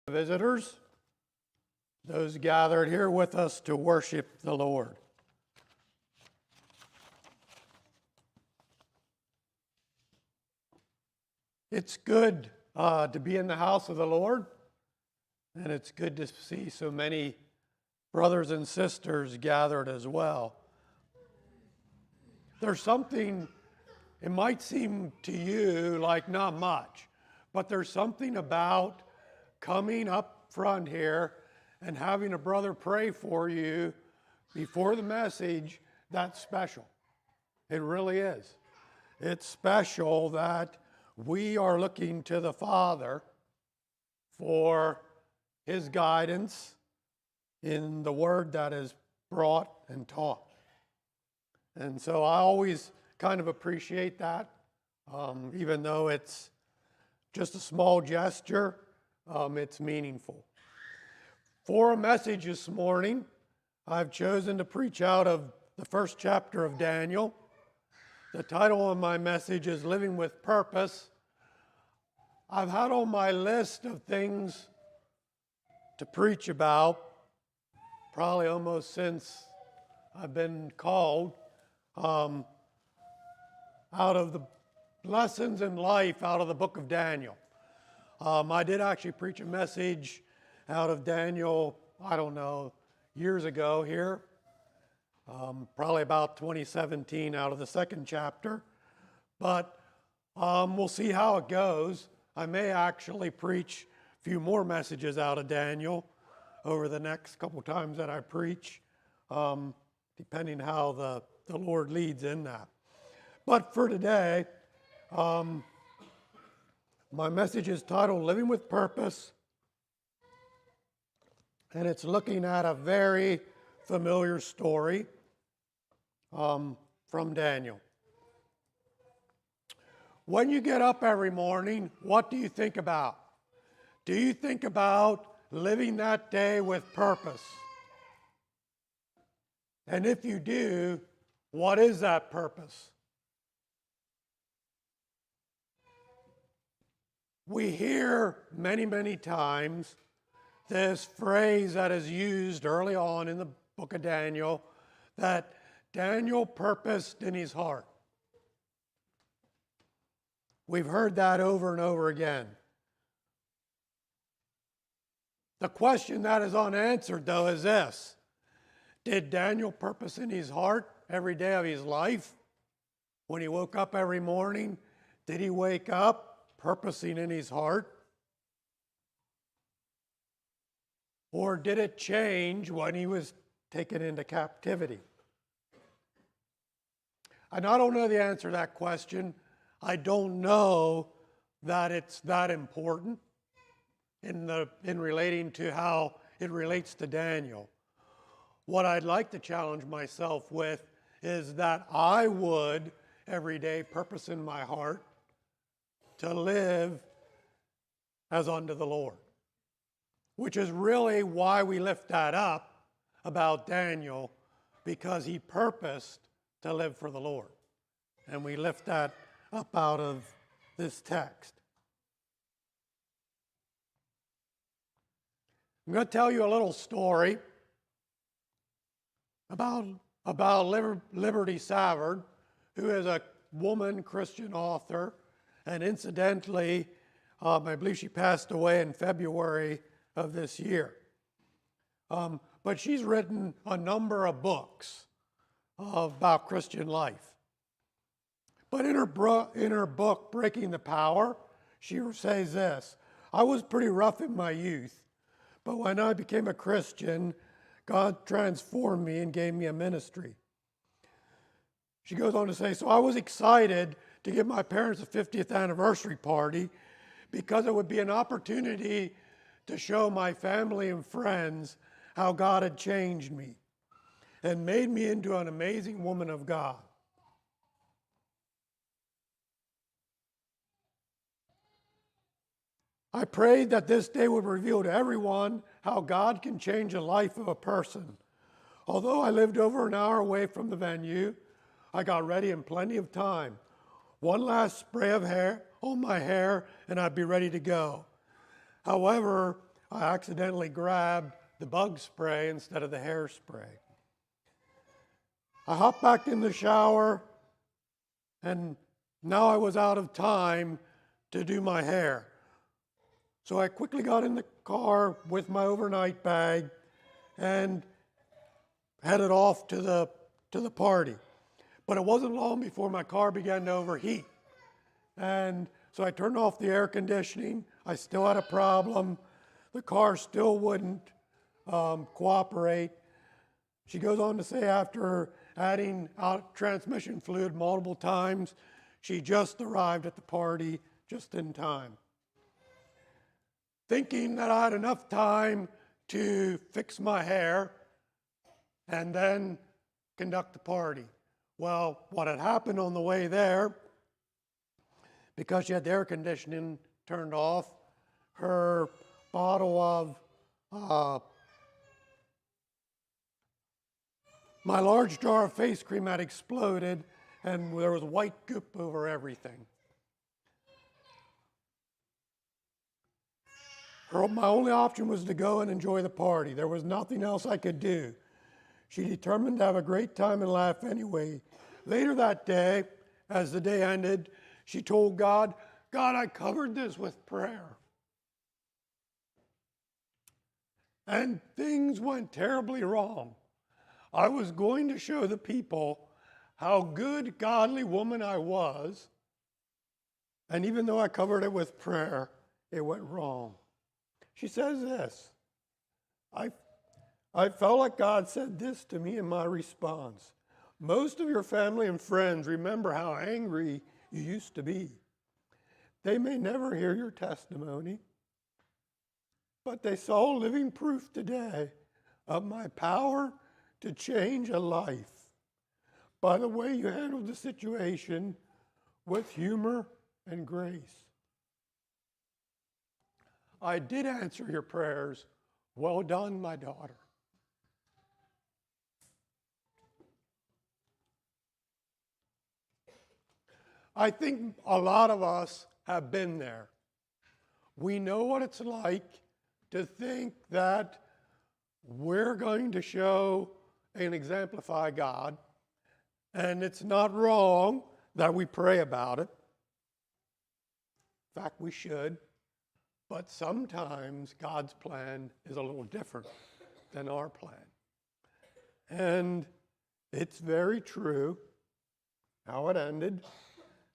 Visitors, those gathered here with us to worship the Lord. It's good to be in the house of the Lord, and it's good to see so many brothers and sisters gathered as well. There's something, it might seem to you like not much, but there's something about coming up front here and having a brother pray for you before the message that's special. It really is. It's special that we are looking to the Father for His guidance in the word that is brought and taught. And so I always kind of appreciate that, even though it's just a small gesture. It's meaningful. For a message this morning, I've chosen to preach out of the first chapter of Daniel. The title of my message is Living with Purpose. I've had on my list of things to preach about, probably almost since I've been called, out of the lessons in life out of the book of Daniel. I did actually preach a message out of Daniel, I don't know, years ago here, probably about 2017 out of the second chapter. But we'll see how it goes. I may actually preach a few more messages out of Daniel over the next couple times that I preach, depending how the Lord leads in that. But for today, my message is titled Living with Purpose, and it's looking at a very familiar story from Daniel. When you get up every morning, what do you think about? Do you think about living that day with purpose? And if you do, what is that purpose? We hear many, many times this phrase that is used early on in the book of Daniel, that Daniel purposed in his heart. We've heard that over and over again. The question that is unanswered, though, is this: did Daniel purpose in his heart every day of his life? When he woke up every morning, did he wake up purposing in his heart? Or did it change when he was taken into captivity? And I don't know the answer to that question. I don't know that it's that important in relating to how it relates to Daniel. What I'd like to challenge myself with is that I would every day purpose in my heart to live as unto the Lord, which is really why we lift that up about Daniel, because he purposed to live for the Lord. And we lift that up out of this text. I'm going to tell you a little story about Liberty Savard, who is a woman Christian author. And incidentally, I believe she passed away in February of this year. But she's written a number of books about Christian life. But in her book, Breaking the Power, she says this: I was pretty rough in my youth, but when I became a Christian, God transformed me and gave me a ministry. She goes on to say, so I was excited to give my parents a 50th anniversary party because it would be an opportunity to show my family and friends how God had changed me and made me into an amazing woman of God. I prayed that this day would reveal to everyone how God can change the life of a person. Although I lived over an hour away from the venue, I got ready in plenty of time. One last spray of hair on my hair and I'd be ready to go. However, I accidentally grabbed the bug spray instead of the hairspray. I hopped back in the shower, and now I was out of time to do my hair. So I quickly got in the car with my overnight bag and headed off to the party. But it wasn't long before my car began to overheat. And so I turned off the air conditioning. I still had a problem. The car still wouldn't cooperate. She goes on to say, after adding out transmission fluid multiple times, she just arrived at the party just in time. Thinking that I had enough time to fix my hair and then conduct the party. Well, what had happened on the way there, because she had the air conditioning turned off, her bottle of my large jar of face cream had exploded, and there was white goop over everything. My only option was to go and enjoy the party. There was nothing else I could do. She determined to have a great time and laugh anyway. Later that day, as the day ended, she told God, "God, I covered this with prayer." And things went terribly wrong. I was going to show the people how good, godly woman I was, and even though I covered it with prayer, it went wrong. She says this, I felt like God said this to me in my response. Most of your family and friends remember how angry you used to be. They may never hear your testimony, but they saw living proof today of my power to change a life by the way you handled the situation with humor and grace. I did answer your prayers. Well done, my daughter. I think a lot of us have been there. We know what it's like to think that we're going to show and exemplify God, and it's not wrong that we pray about it. In fact, we should. But sometimes God's plan is a little different than our plan. And it's very true how it ended.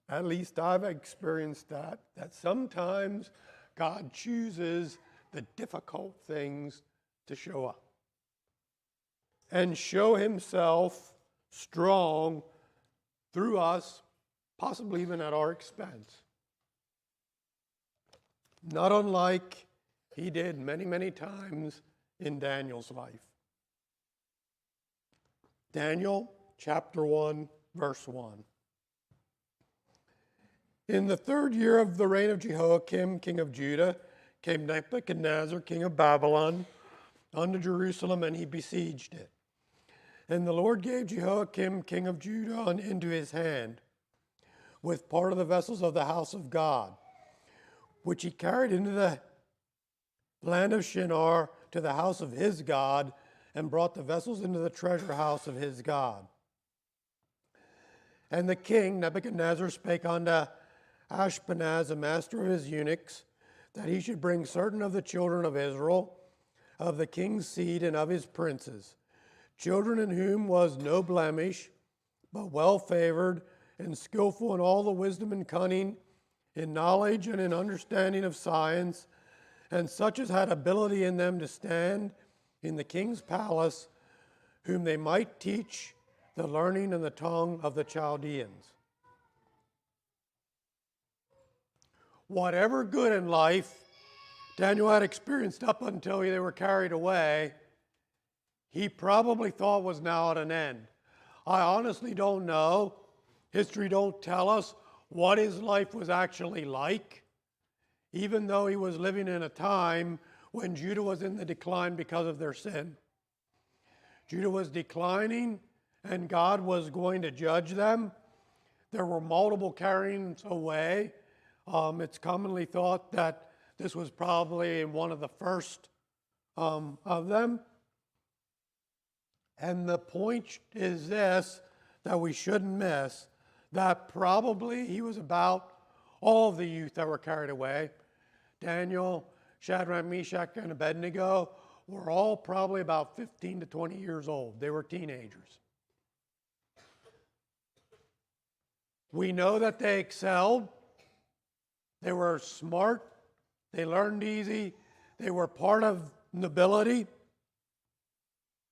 At least I've experienced that sometimes God chooses the difficult things to show up and show himself strong through us, possibly even at our expense. Not unlike he did many, many times in Daniel's life. Daniel chapter 1, verse 1. In the 3rd year of the reign of Jehoiakim, king of Judah, came Nebuchadnezzar, king of Babylon, unto Jerusalem, and he besieged it. And the Lord gave Jehoiakim, king of Judah, into his hand, with part of the vessels of the house of God, which he carried into the land of Shinar to the house of his God, and brought the vessels into the treasure house of his God. And the king, Nebuchadnezzar, spake unto Ashpenaz, the master of his eunuchs, that he should bring certain of the children of Israel, of the king's seed and of his princes, children in whom was no blemish, but well favored and skillful in all the wisdom and cunning, in knowledge and in understanding of science, and such as had ability in them to stand in the king's palace, whom they might teach the learning and the tongue of the Chaldeans. Whatever good in life Daniel had experienced up until they were carried away, he probably thought was now at an end. I honestly don't know. History don't tell us what his life was actually like, even though he was living in a time when Judah was in the decline because of their sin. Judah was declining, and God was going to judge them. There were multiple carryings away. It's commonly thought that This was probably one of the first of them. And the point is this, that we shouldn't miss, that probably he was about all of the youth that were carried away. Daniel, Shadrach, Meshach, and Abednego were all probably about 15 to 20 years old. They were teenagers. We know that they excelled. They were smart. They learned easy. They were part of nobility.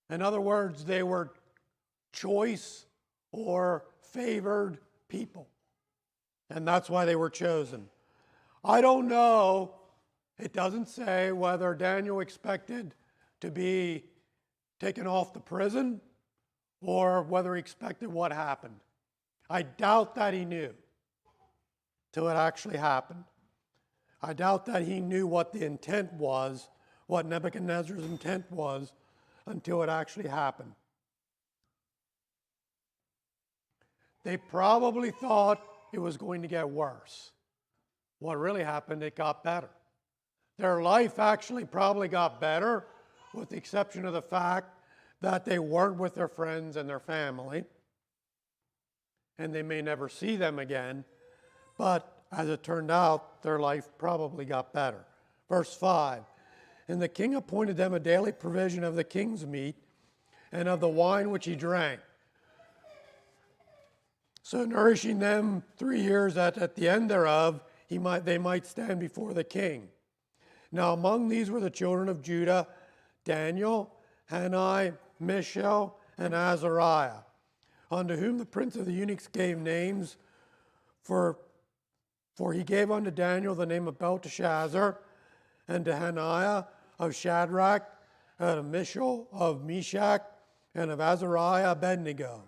In other words, they were choice or favored people. And that's why they were chosen. I don't know, it doesn't say whether Daniel expected to be taken off the prison or whether he expected what happened. I doubt that he knew till it actually happened. I doubt that he knew what the intent was, what Nebuchadnezzar's intent was, until it actually happened. They probably thought it was going to get worse. What really happened, it got better. Their life actually probably got better, with the exception of the fact that they weren't with their friends and their family, and they may never see them again. But as it turned out, their life probably got better. Verse 5, and the king appointed them a daily provision of the king's meat and of the wine which he drank. So nourishing them 3 years, that at the end thereof they might stand before the king. Now among these were the children of Judah, Daniel, Hanani, Mishael, and Azariah, unto whom the prince of the eunuchs gave names, for he gave unto Daniel the name of Belteshazzar, and to Hananiah of Shadrach, and of Mishael of Meshach, and of Azariah Abednego.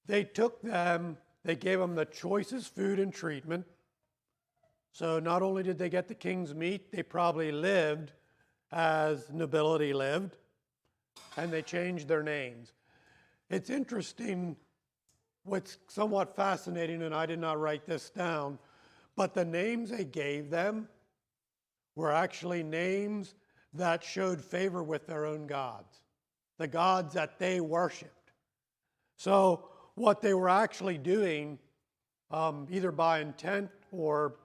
They took them, they gave them the choicest food and treatment. So not only did they get the king's meat, they probably lived as nobility lived, and they changed their names. It's interesting, what's somewhat fascinating, and I did not write this down, but the names they gave them were actually names that showed favor with their own gods, the gods that they worshiped. So what they were actually doing, either by intent or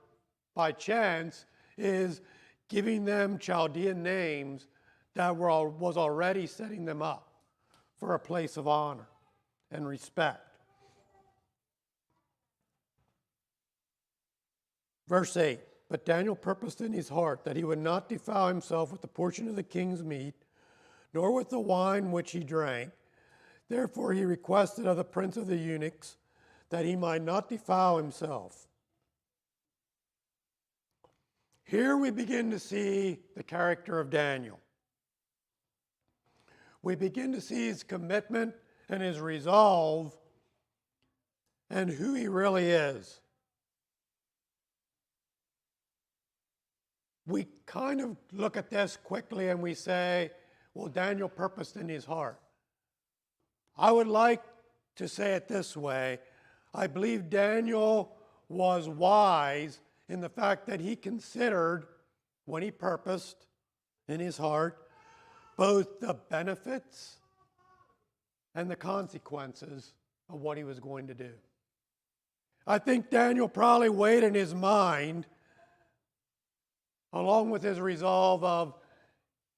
by chance, is giving them Chaldean names that was already setting them up for a place of honor and respect. Verse 8, but Daniel purposed in his heart that he would not defile himself with the portion of the king's meat, nor with the wine which he drank. Therefore he requested of the prince of the eunuchs that he might not defile himself. Here we begin to see the character of Daniel. We begin to see his commitment and his resolve and who he really is. We kind of look at this quickly and we say, well, Daniel purposed in his heart. I would like to say it this way. I believe Daniel was wise in the fact that he considered, when he purposed in his heart, both the benefits and the consequences of what he was going to do. I think Daniel probably weighed in his mind, along with his resolve of,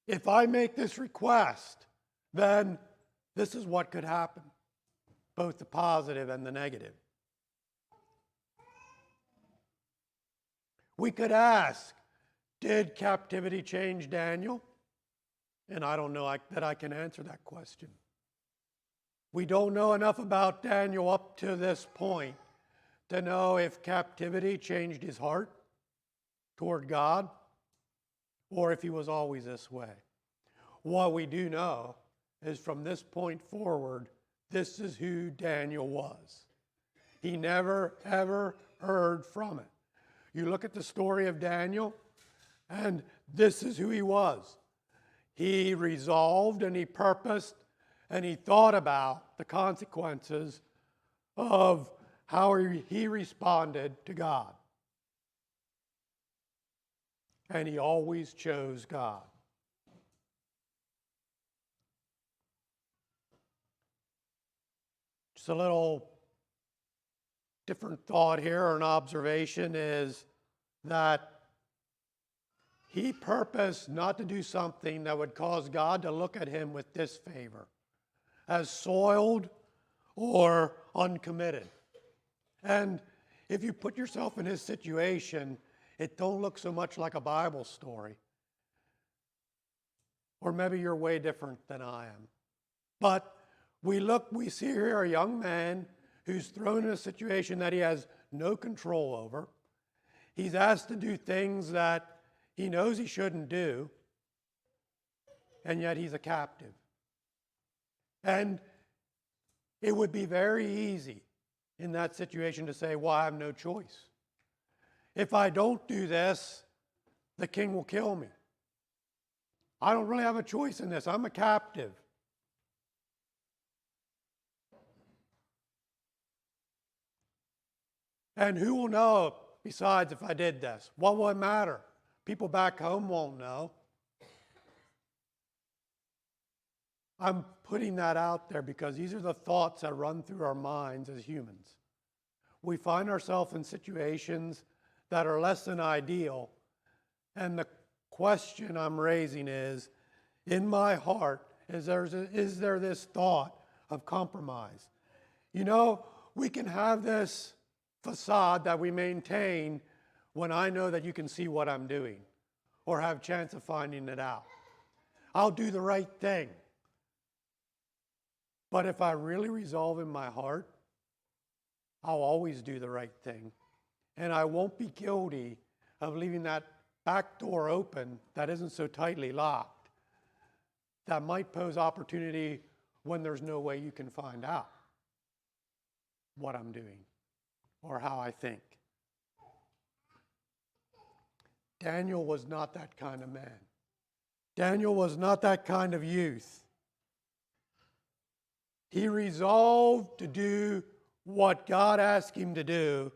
if I make this request, then this is what could happen, both the positive and the negative. We could ask, did captivity change Daniel? And I don't know that I can answer that question. We don't know enough about Daniel up to this point to know if captivity changed his heart toward God or if he was always this way. What we do know is from this point forward, this is who Daniel was. He never, ever erred from it. You look at the story of Daniel, and this is who he was. He resolved and he purposed and he thought about the consequences of how he responded to God. And he always chose God. Just a little different thought here, or an observation, is that he purposed not to do something that would cause God to look at him with disfavor, as soiled or uncommitted. And if you put yourself in his situation, it don't look so much like a Bible story. Or maybe you're way different than I am. But we see here a young man who's thrown in a situation that he has no control over. He's asked to do things that he knows he shouldn't do, and yet he's a captive. And it would be very easy in that situation to say, well, I have no choice. If I don't do this, the king will kill me. I don't really have a choice in this. I'm a captive. And who will know besides if I did this? What will it matter? People back home won't know. I'm putting that out there because these are the thoughts that run through our minds as humans. We find ourselves in situations that are less than ideal, and the question I'm raising is, in my heart, is there this thought of compromise? You know, we can have this facade that we maintain when I know that you can see what I'm doing or have a chance of finding it out. I'll do the right thing. But if I really resolve in my heart, I'll always do the right thing. And I won't be guilty of leaving that back door open that isn't so tightly locked, that might pose opportunity when there's no way you can find out what I'm doing or how I think. Daniel was not that kind of man. Daniel was not that kind of youth. He resolved to do what God asked him to do,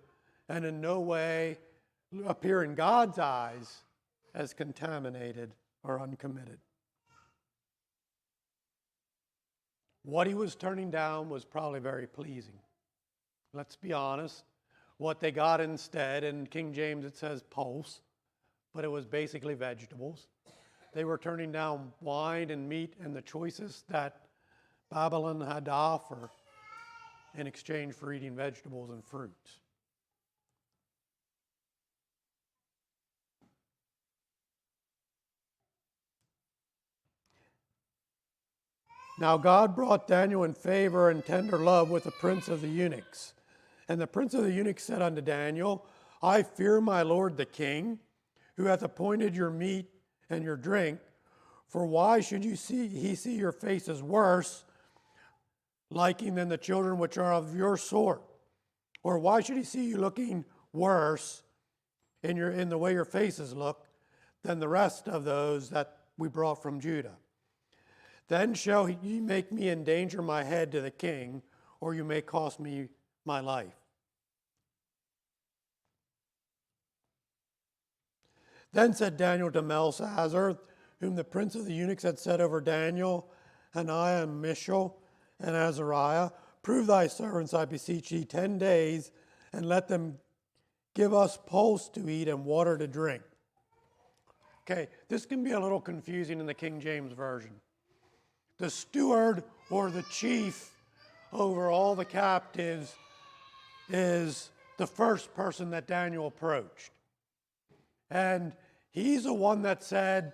and in no way appear in God's eyes as contaminated or uncommitted. What he was turning down was probably very pleasing. Let's be honest. What they got instead, in King James it says pulse, but it was basically vegetables. They were turning down wine and meat and the choicest that Babylon had to offer in exchange for eating vegetables and fruits. Now God brought Daniel in favor and tender love with the prince of the eunuchs. And the prince of the eunuchs said unto Daniel, I fear my lord the king, who hath appointed your meat and your drink. For why should he see your faces worse, liking than the children which are of your sort? Or why should he see you looking worse in the way your faces look than the rest of those that we brought from Judah? Then shall ye make me endanger my head to the king, or you may cost me my life. Then said Daniel to Belshazzar, whom the prince of the eunuchs had set over Daniel, Hananiah, and Mishael, and Azariah, prove thy servants, I beseech thee, 10 days, and let them give us pulse to eat and water to drink. Okay, this can be a little confusing in the King James Version. The steward or the chief over all the captives is the first person that Daniel approached. And he's the one that said,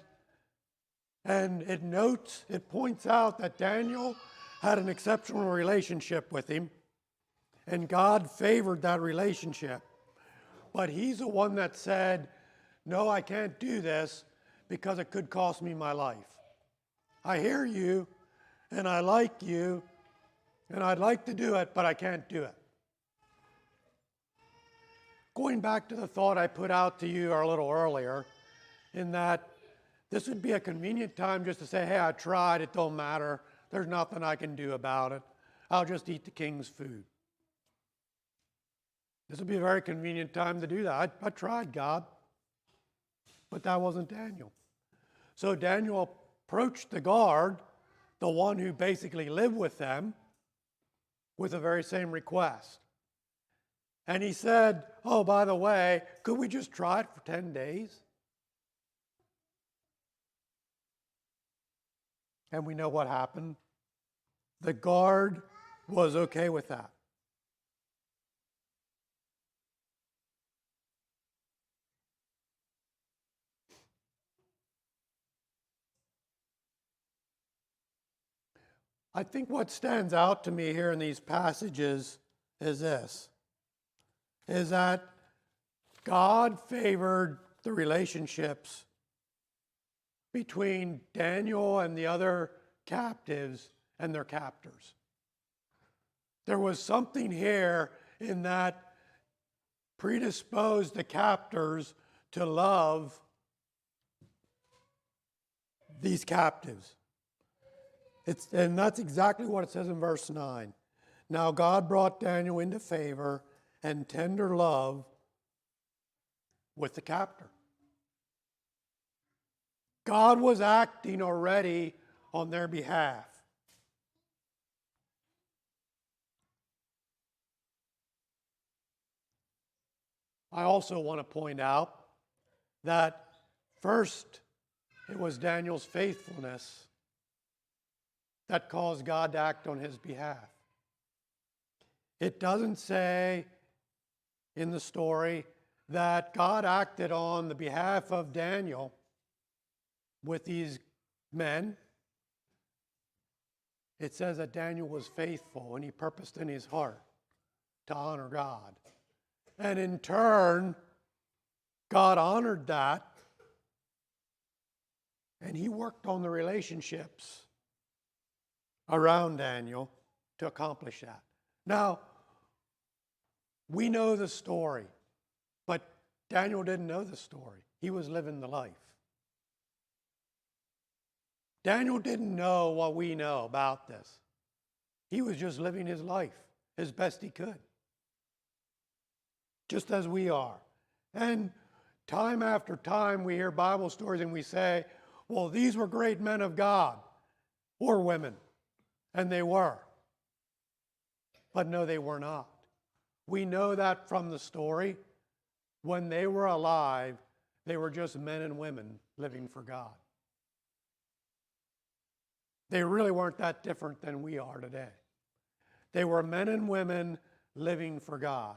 and it points out that Daniel had an exceptional relationship with him, and God favored that relationship. But he's the one that said, no, I can't do this because it could cost me my life. I hear you, and I like you, and I'd like to do it, but I can't do it. Going back to the thought I put out to you a little earlier, in that this would be a convenient time just to say, hey, I tried, it don't matter, there's nothing I can do about it. I'll just eat the king's food. This would be a very convenient time to do that. I tried, God, but that wasn't Daniel. So Daniel approached the guard, the one who basically lived with them, with the very same request. And he said, oh, by the way, could we just try it for 10 days? And we know what happened. The guard was okay with that. I think what stands out to me here in these passages is this, is that God favored the relationships between Daniel and the other captives and their captors. There was something here in that predisposed the captors to love these captives. And that's exactly what it says in verse 9. Now God brought Daniel into favor and tender love with the captor. God was acting already on their behalf. I also want to point out that first, it was Daniel's faithfulness that caused God to act on his behalf. It doesn't say in the story that God acted on the behalf of Daniel with these men. It says that Daniel was faithful and he purposed in his heart to honor God. And in turn, God honored that, and he worked on the relationships around Daniel to accomplish that. Now, we know the story, but Daniel didn't know the story. He was living the life. Daniel didn't know what we know about this. He was just living his life as best he could, just as we are. And time after time we hear Bible stories and we say, well, these were great men of God or women. And they were. But no, they were not. We know that from the story. When they were alive, they were just men and women living for God. They really weren't that different than we are today. They were men and women living for God.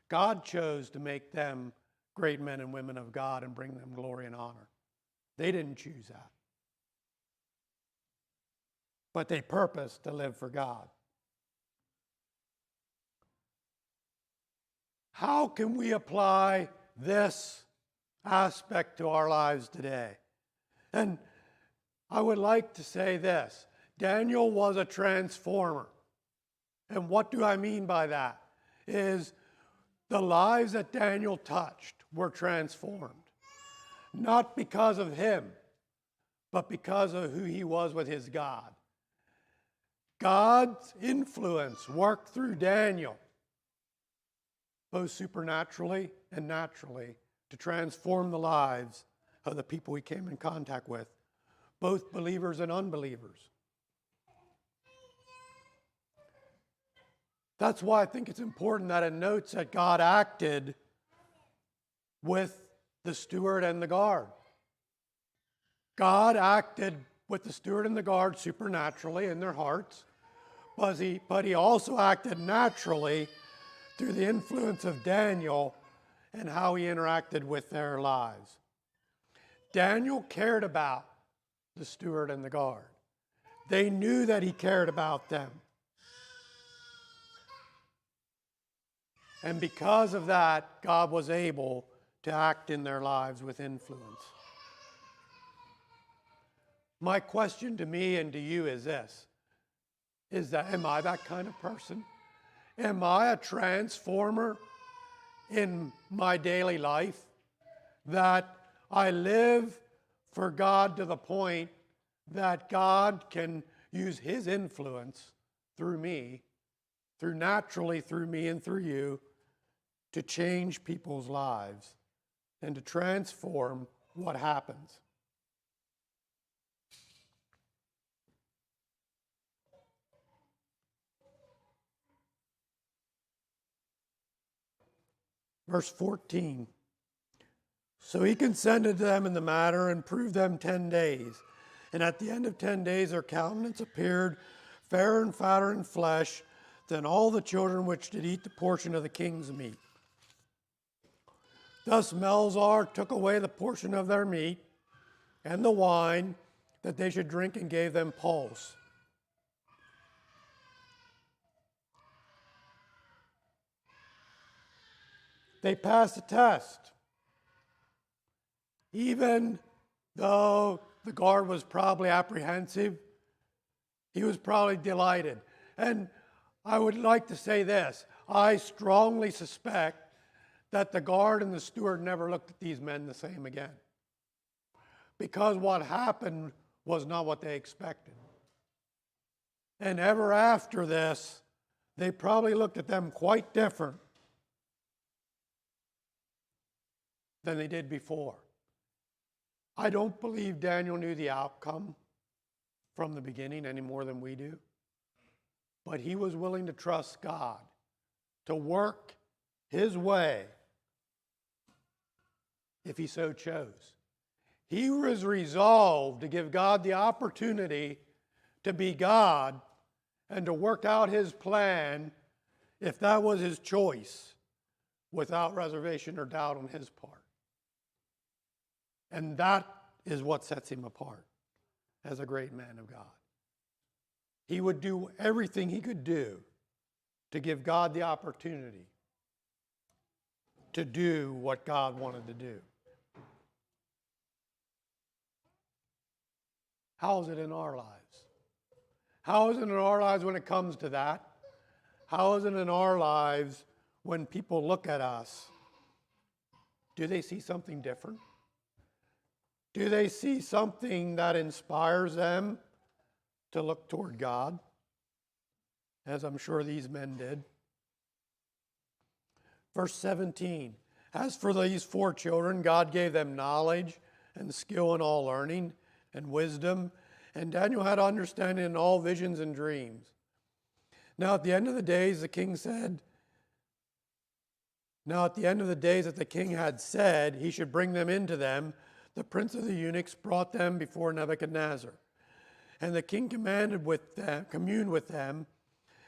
God chose to make them great men and women of God and bring them glory and honor. They didn't choose that. But they purposed to live for God. How can we apply this aspect to our lives today? And I would like to say this. Daniel was a transformer. And what do I mean by that? Is the lives that Daniel touched were transformed. Not because of him, but because of who he was with his God. God's influence worked through Daniel, both supernaturally and naturally, to transform the lives of the people he came in contact with, both believers and unbelievers. That's why I think it's important that it notes that God acted with the steward and the guard. God acted with the steward and the guard supernaturally in their hearts, but he also acted naturally through the influence of Daniel and how he interacted with their lives. Daniel cared about the steward and the guard. They knew that he cared about them. And because of that, God was able to act in their lives with influence. My question to me and to you is this, am I that kind of person? Am I a transformer in my daily life? That I live for God to the point that God can use his influence through me, naturally through me and through you, to change people's lives and to transform what happens. Verse 14. So he consented to them in the matter and proved them 10 days. And at the end of 10 days their countenance appeared fairer and fatter in flesh than all the children which did eat the portion of the king's meat. Thus Melzar took away the portion of their meat and the wine that they should drink, and gave them pulse. They passed the test. Even though the guard was probably apprehensive, he was probably delighted. And I would like to say this. I strongly suspect that the guard and the steward never looked at these men the same again, because what happened was not what they expected. And ever after this, they probably looked at them quite different than they did before. I don't believe Daniel knew the outcome from the beginning any more than we do, but he was willing to trust God to work his way if he so chose. He was resolved to give God the opportunity to be God and to work out his plan if that was his choice, without reservation or doubt on his part. And that is what sets him apart as a great man of God. He would do everything he could do to give God the opportunity to do what God wanted to do. How is it in our lives? How is it in our lives when it comes to that? How is it in our lives when people look at us? Do they see something different? Do they see something that inspires them to look toward God, as I'm sure these men did? Verse 17, as for these 4 children, God gave them knowledge and skill in all learning and wisdom, and Daniel had understanding in all visions and dreams. Now at the end of the days, the king said, Now at the end of the days that the king had said he should bring them into them, the prince of the eunuchs brought them before Nebuchadnezzar. And the king communed with them,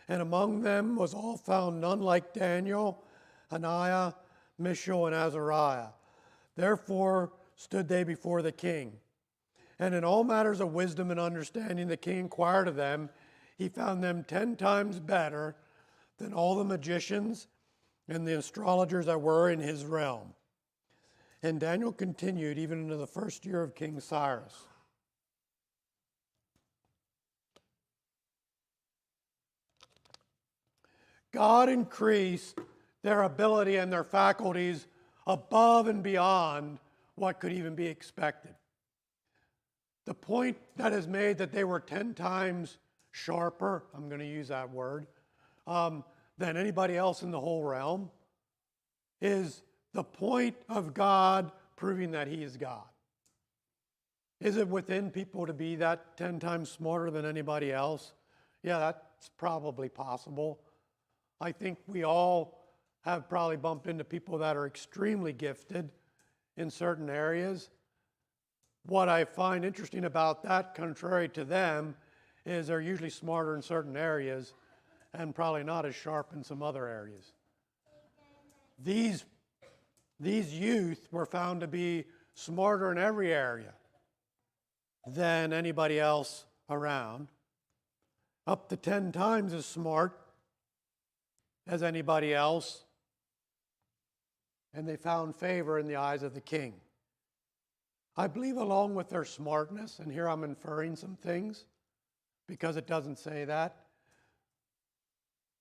and among them was all found none like Daniel, Hananiah, Mishael, and Azariah. Therefore stood they before the king. And in all matters of wisdom and understanding the king inquired of them. He found them 10 times better than all the magicians and the astrologers that were in his realm. And Daniel continued even into the first year of King Cyrus. God increased their ability and their faculties above and beyond what could even be expected. The point that is made that they were 10 times sharper, I'm going to use that word, than anybody else in the whole realm, is the point of God proving that he is God. Is it within people to be that 10 times smarter than anybody else? Yeah, that's probably possible. I think we all have probably bumped into people that are extremely gifted in certain areas. What I find interesting about that, contrary to them, is they're usually smarter in certain areas and probably not as sharp in some other areas. These youth were found to be smarter in every area than anybody else around, up to 10 times as smart as anybody else, and they found favor in the eyes of the king. I believe along with their smartness, and here I'm inferring some things because it doesn't say that,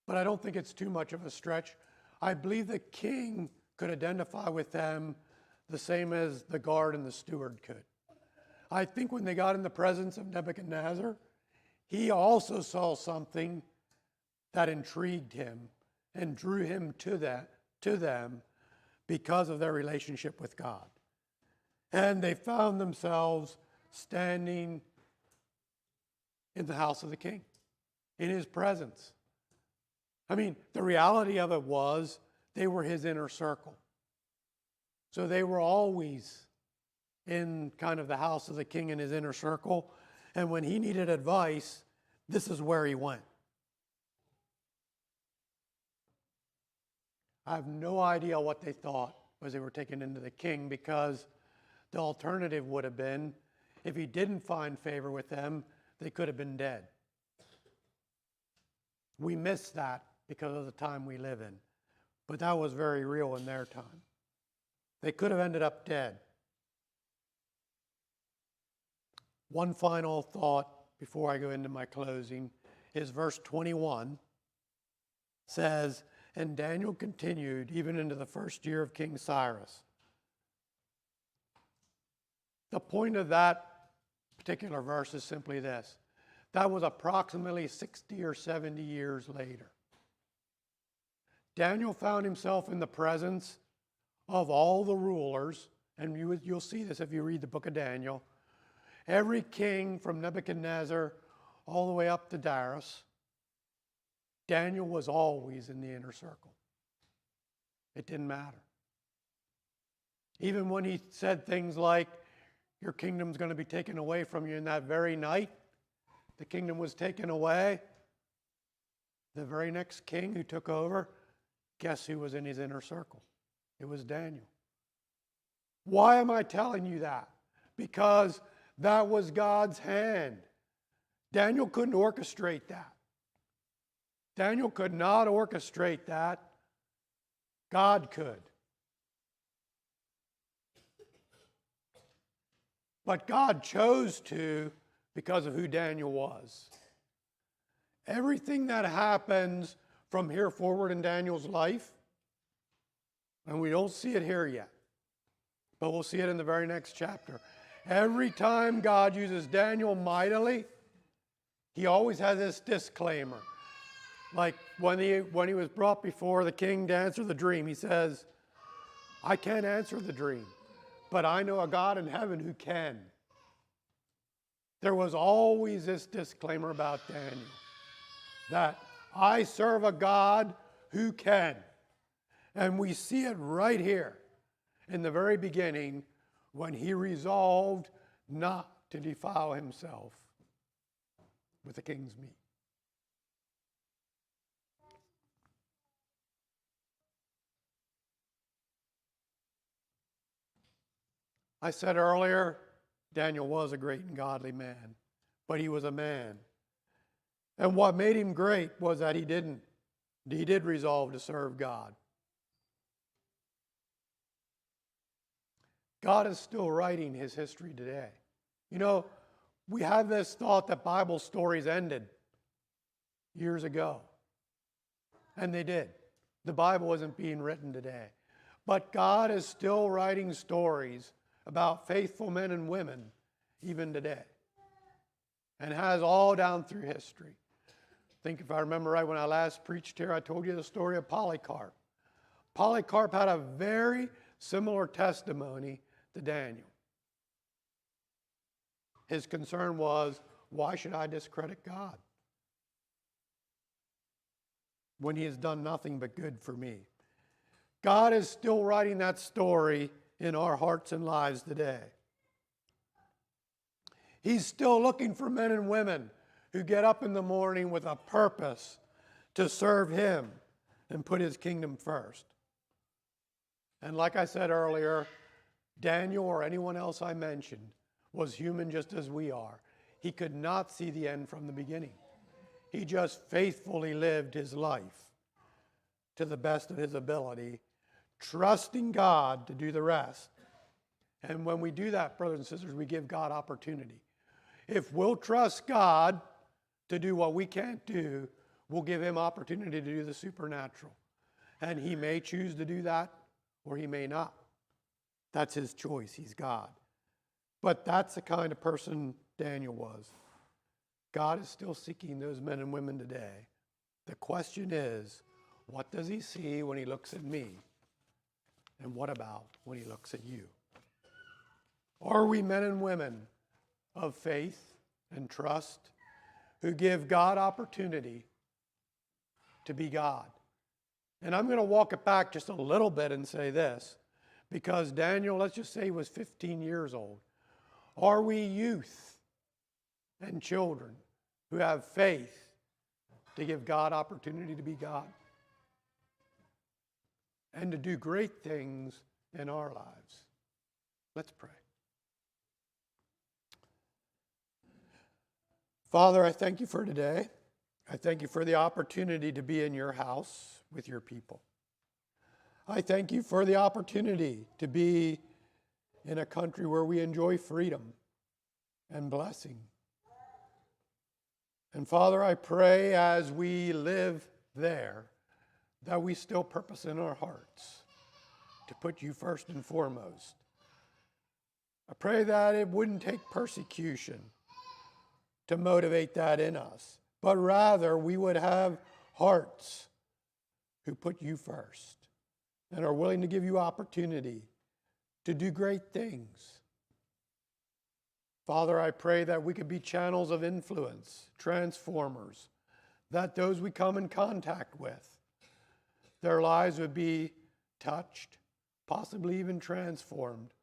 but I don't think it's too much of a stretch. I believe the king could identify with them the same as the guard and the steward could. I think when they got in the presence of Nebuchadnezzar, he also saw something that intrigued him and drew him to that, to them because of their relationship with God. And they found themselves standing in the house of the king, in his presence. I mean, the reality of it was they were his inner circle. So they were always in kind of the house of the king in his inner circle. And when he needed advice, this is where he went. I have no idea what they thought as they were taken into the king, because the alternative would have been, if he didn't find favor with them, they could have been dead. We miss that because of the time we live in. But that was very real in their time. They could have ended up dead. One final thought before I go into my closing is verse 21 says, "And Daniel continued even into the first year of King Cyrus." The point of that particular verse is simply this. That was approximately 60 or 70 years later. Daniel found himself in the presence of all the rulers, and you'll see this if you read the book of Daniel. Every king from Nebuchadnezzar all the way up to Darius, Daniel was always in the inner circle. It didn't matter. Even when he said things like, your kingdom's going to be taken away from you in that very night, the kingdom was taken away. The very next king who took over, guess who was in his inner circle? It was Daniel. Why am I telling you that? Because that was God's hand. Daniel couldn't orchestrate that. Daniel could not orchestrate that. God could. But God chose to because of who Daniel was. Everything that happens from here forward in Daniel's life, and we don't see it here yet, but we'll see it in the very next chapter. Every time God uses Daniel mightily, he always has this disclaimer. Like when he was brought before the king to answer the dream, he says, I can't answer the dream, but I know a God in heaven who can. There was always this disclaimer about Daniel, that I serve a God who can. And we see it right here in the very beginning when he resolved not to defile himself with the king's meat. I said earlier, Daniel was a great and godly man, but he was a man. And what made him great was that he did resolve to serve God. God is still writing his history today. You know, we have this thought that Bible stories ended years ago. And they did. The Bible isn't being written today. But God is still writing stories about faithful men and women even today. And has all down through history. I think if I remember right, when I last preached here, I told you the story of Polycarp. Polycarp had a very similar testimony to Daniel. His concern was, why should I discredit God when he has done nothing but good for me? God is still writing that story in our hearts and lives today. He's still looking for men and women who get up in the morning with a purpose to serve him and put his kingdom first. And like I said earlier, Daniel or anyone else I mentioned was human just as we are. He could not see the end from the beginning. He just faithfully lived his life to the best of his ability, trusting God to do the rest. And when we do that, brothers and sisters, we give God opportunity. If we'll trust God to do what we can't do, we'll give him opportunity to do the supernatural. And he may choose to do that, or he may not. That's his choice. He's God. But that's the kind of person Daniel was. God is still seeking those men and women today. The question is, what does he see when he looks at me And what about when he looks at you? Are we men and women of faith and trust who give God opportunity to be God? And I'm going to walk it back just a little bit and say this, because Daniel, let's just say he was 15 years old. Are we youth and children who have faith to give God opportunity to be God and to do great things in our lives? Let's pray. Father, I thank you for today. I thank you for the opportunity to be in your house with your people. I thank you for the opportunity to be in a country where we enjoy freedom and blessing. And Father, I pray as we live there that we still purpose in our hearts to put you first and foremost. I pray that it wouldn't take persecution to motivate that in us, but rather we would have hearts who put you first and are willing to give you opportunity to do great things. Father, I pray that we could be channels of influence, transformers, that those we come in contact with, their lives would be touched, possibly even transformed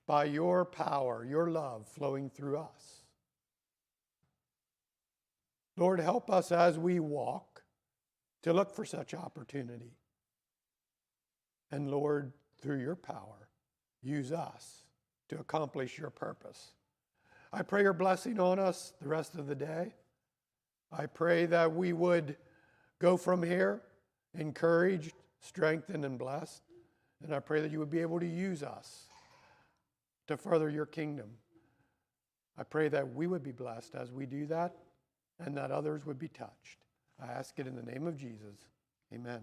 by your power, your love flowing through us. Lord, help us as we walk to look for such opportunity. And Lord, through your power, use us to accomplish your purpose. I pray your blessing on us the rest of the day. I pray that we would go from here encouraged, strengthened, and blessed. And I pray that you would be able to use us to further your kingdom. I pray that we would be blessed as we do that and that others would be touched. I ask it in the name of Jesus. Amen.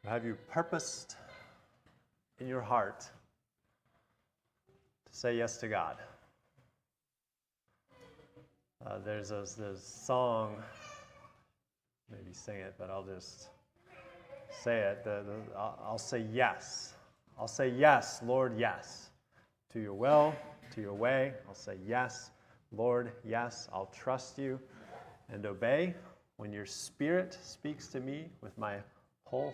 Have you purposed in your heart to say yes to God? There's a song, maybe sing it, but I'll just say it. I'll say yes. I'll say yes, Lord, yes. To your will, to your way. I'll say yes, Lord, yes. I'll trust you and obey when your Spirit speaks to me with my whole heart.